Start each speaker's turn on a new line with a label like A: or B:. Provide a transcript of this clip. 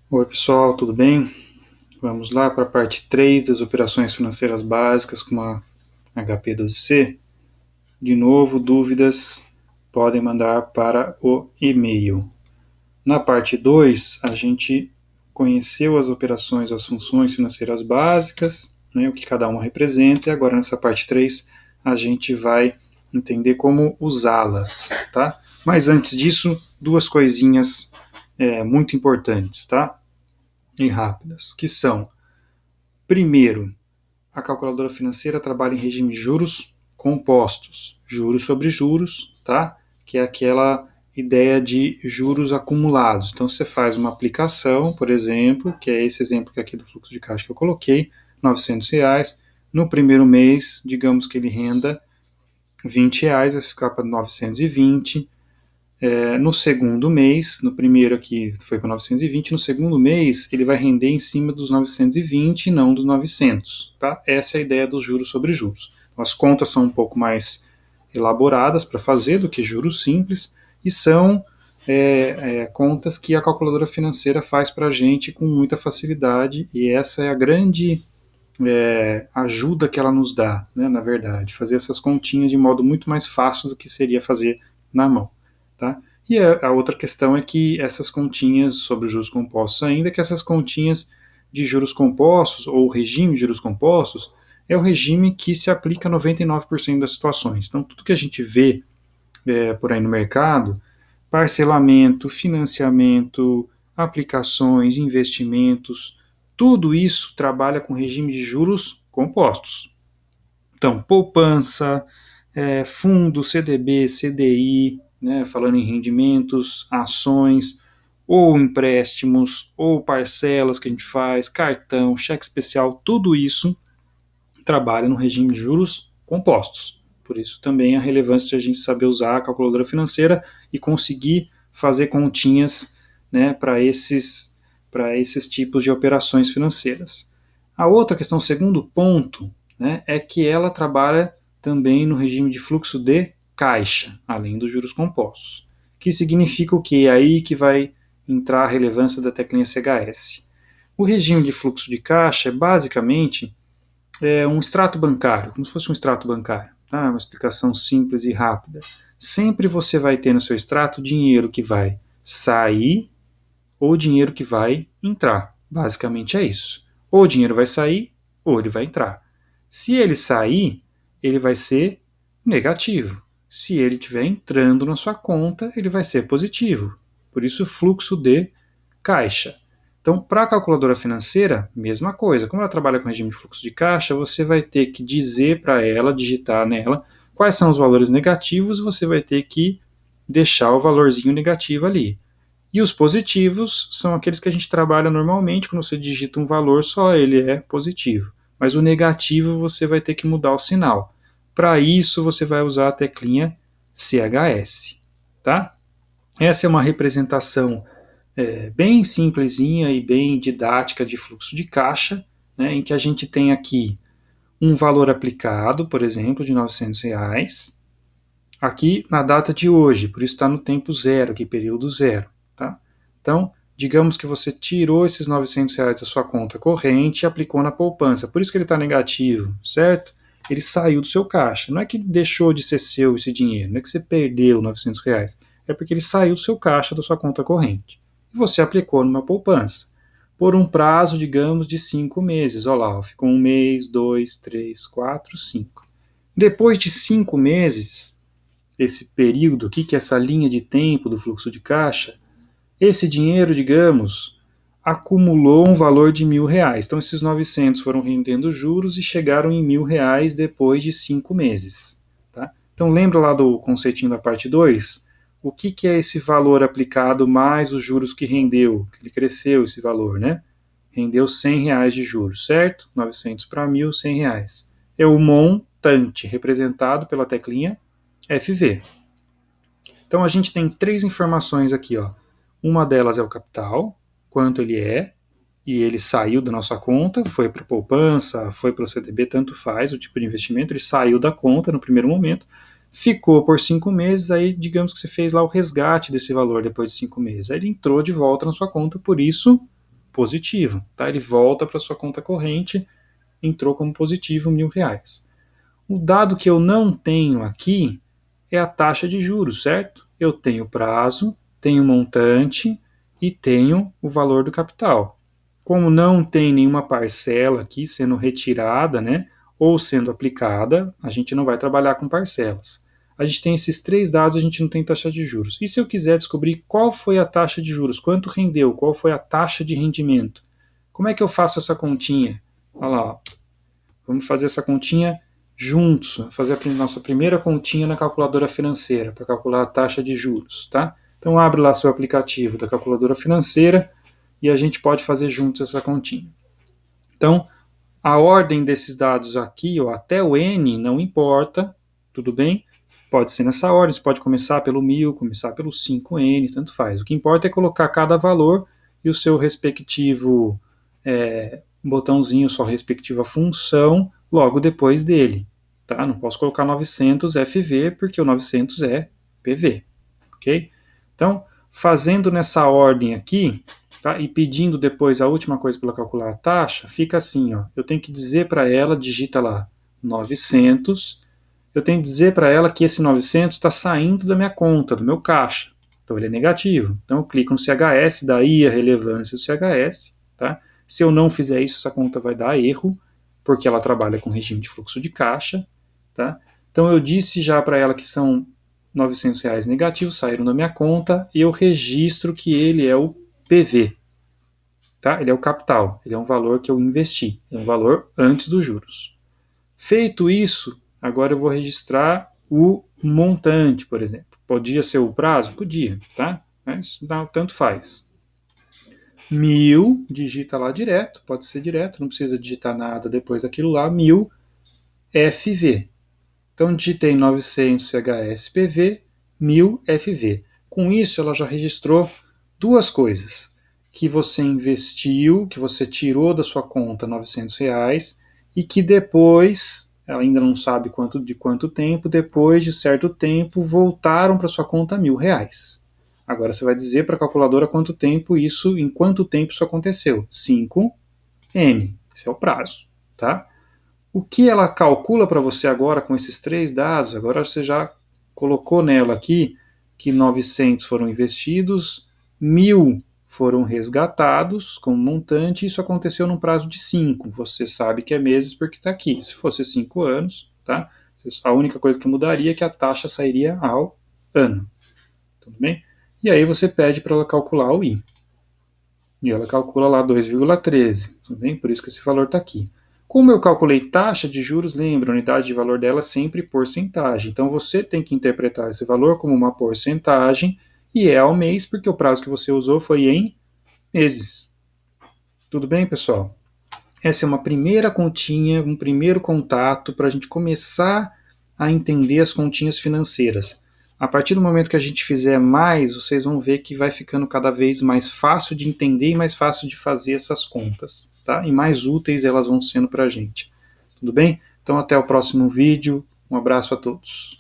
A: Oi pessoal, tudo bem? Vamos lá para a parte 3 das operações financeiras básicas com uma HP12C. De novo, dúvidas podem mandar para o e-mail. Na parte 2, a gente conheceu as operações, as funções financeiras básicas, né, o que cada uma representa, e agora nessa parte 3 a gente vai entender como usá-las, tá? Mas antes disso, duas coisinhas muito importantes, tá? E rápidas, que são: primeiro, a calculadora financeira trabalha em regime de juros compostos, juros sobre juros, tá? Que é aquela ideia de juros acumulados. Então, você faz uma aplicação, por exemplo, que é esse exemplo aqui do fluxo de caixa que eu coloquei, R$ 900. No primeiro mês, digamos que ele renda R$ 20, vai ficar para 920. No segundo mês, no primeiro aqui foi para 920, no segundo mês ele vai render em cima dos 920 e não dos 900. Tá? Essa é a ideia dos juros sobre juros. As contas são um pouco mais elaboradas para fazer do que juros simples e são contas que a calculadora financeira faz para a gente com muita facilidade, e essa é a grande ajuda que ela nos dá, né, na verdade, fazer essas continhas de modo muito mais fácil do que seria fazer na mão. Tá? E a outra questão é que essas continhas sobre juros compostos, ainda que essas continhas de juros compostos, ou regime de juros compostos, é o regime que se aplica a 99% das situações. Então, tudo que a gente vê por aí no mercado, parcelamento, financiamento, aplicações, investimentos, tudo isso trabalha com regime de juros compostos. Então, poupança, fundo, CDB, CDI, né, falando em rendimentos, ações, ou empréstimos, ou parcelas que a gente faz, cartão, cheque especial, tudo isso trabalha no regime de juros compostos. Por isso também a relevância de a gente saber usar a calculadora financeira e conseguir fazer continhas, né, para esses tipos de operações financeiras. A outra questão, o segundo ponto, né, é que ela trabalha também no regime de fluxo de caixa, além dos juros compostos. Que significa o que? É aí que vai entrar a relevância da teclinha CHS. O regime de fluxo de caixa é basicamente um extrato bancário, como se fosse um extrato bancário, tá? Uma explicação simples e rápida. Sempre você vai ter no seu extrato dinheiro que vai sair ou dinheiro que vai entrar. Basicamente é isso. Ou o dinheiro vai sair ou ele vai entrar. Se ele sair, ele vai ser negativo. Se ele estiver entrando na sua conta, ele vai ser positivo. Por isso, fluxo de caixa. Então, para a calculadora financeira, mesma coisa. Como ela trabalha com regime de fluxo de caixa, você vai ter que dizer para ela, digitar nela, quais são os valores negativos, e você vai ter que deixar o valorzinho negativo ali. E os positivos são aqueles que a gente trabalha normalmente, quando você digita um valor, só ele é positivo. Mas o negativo você vai ter que mudar o sinal. Para isso, você vai usar a teclinha CHS. Tá? Essa é uma representação bem simplesinha e bem didática de fluxo de caixa, né, em que a gente tem aqui um valor aplicado, por exemplo, de R$ 900, aqui na data de hoje, por isso está no tempo zero, aqui período zero. Tá? Então, digamos que você tirou esses R$ 900 da sua conta corrente e aplicou na poupança, por isso que ele está negativo, certo? Ele saiu do seu caixa. Não é que deixou de ser seu esse dinheiro, não é que você perdeu R$ 900, é porque ele saiu do seu caixa da sua conta corrente. E você aplicou numa poupança por um prazo, digamos, de 5 meses. Olha lá, ficou um mês, 2, 3, 4, 5. Depois de 5 meses, esse período aqui, que é essa linha de tempo do fluxo de caixa, esse dinheiro, digamos, acumulou um valor de R$ 1.000. Então, esses 900 foram rendendo juros e chegaram em R$ 1.000 depois de 5 meses. Tá? Então, lembra lá do conceitinho da parte 2? O que é esse valor aplicado mais os juros que rendeu? Que ele cresceu esse valor, né? Rendeu R$ 100 de juros, certo? 900 para 1.000, R$ 100. É o montante representado pela teclinha FV. Então a gente tem três informações aqui, ó. Uma delas é o capital, quanto ele é, e ele saiu da nossa conta, foi para a poupança, foi para o CDB, tanto faz o tipo de investimento, ele saiu da conta no primeiro momento, ficou por 5 meses, aí digamos que você fez lá o resgate desse valor depois de 5 meses, aí ele entrou de volta na sua conta, por isso positivo, tá? Ele volta para sua conta corrente, entrou como positivo R$1.000. O dado que eu não tenho aqui é a taxa de juros, certo? Eu tenho prazo, tenho montante e tenho o valor do capital. Como não tem nenhuma parcela aqui sendo retirada, né, ou sendo aplicada, a gente não vai trabalhar com parcelas. A gente tem esses três dados, a gente não tem taxa de juros. E se eu quiser descobrir qual foi a taxa de juros, quanto rendeu, qual foi a taxa de rendimento, como é que eu faço essa continha? Olha lá, ó. Vamos fazer essa continha juntos, fazer a nossa primeira continha na calculadora financeira, para calcular a taxa de juros, tá? Então abre lá seu aplicativo da calculadora financeira e a gente pode fazer juntos essa continha. Então, a ordem desses dados aqui, ó, até o N, não importa, tudo bem? Pode ser nessa ordem, você pode começar pelo 1.000, começar pelo 5N, tanto faz. O que importa é colocar cada valor e o seu respectivo botãozinho, sua respectiva função, logo depois dele. Tá? Não posso colocar 900 FV, porque o 900 é PV. Ok? Então, fazendo nessa ordem aqui, tá? E pedindo depois a última coisa para calcular a taxa, fica assim, ó. Eu tenho que dizer para ela, digita lá 900, eu tenho que dizer para ela que esse 900 está saindo da minha conta, do meu caixa. Então ele é negativo. Então eu clico no CHS, daí a relevância do CHS, tá? Se eu não fizer isso, essa conta vai dar erro, porque ela trabalha com regime de fluxo de caixa, tá? Então eu disse já para ela que são R$900 negativos, saíram da minha conta, e eu registro que ele é o PV, tá? Ele é o capital, ele é um valor que eu investi, é um valor antes dos juros. Feito isso, agora eu vou registrar o montante, por exemplo. Podia ser o prazo? Podia, tá? Mas não, tanto faz. 1.000, digita lá direto, pode ser direto, não precisa digitar nada depois daquilo lá, 1.000 FV. Então digitei 900 CHSPV, 1.000 FV. Com isso ela já registrou duas coisas: que você investiu, que você tirou da sua conta R$900 e que depois, ela ainda não sabe de quanto tempo, depois de certo tempo voltaram para sua conta R$1.000. Agora você vai dizer para a calculadora quanto tempo isso, em quanto tempo isso aconteceu. 5N, esse é o prazo, tá? O que ela calcula para você agora com esses três dados, agora você já colocou nela aqui que 900 foram investidos, 1.000 foram resgatados como montante, e isso aconteceu num prazo de 5. Você sabe que é meses porque está aqui. Se fosse 5 anos, tá? A única coisa que mudaria é que a taxa sairia ao ano. Tudo bem? E aí você pede para ela calcular o I. E ela calcula lá 2,13. Tudo bem? Por isso que esse valor está aqui. Como eu calculei taxa de juros, lembra, a unidade de valor dela é sempre porcentagem. Então você tem que interpretar esse valor como uma porcentagem e é ao mês, porque o prazo que você usou foi em meses. Tudo bem, pessoal? Essa é uma primeira continha, um primeiro contato para a gente começar a entender as continhas financeiras. A partir do momento que a gente fizer mais, vocês vão ver que vai ficando cada vez mais fácil de entender e mais fácil de fazer essas contas, tá? E mais úteis elas vão sendo para a gente. Tudo bem? Então até o próximo vídeo. Um abraço a todos.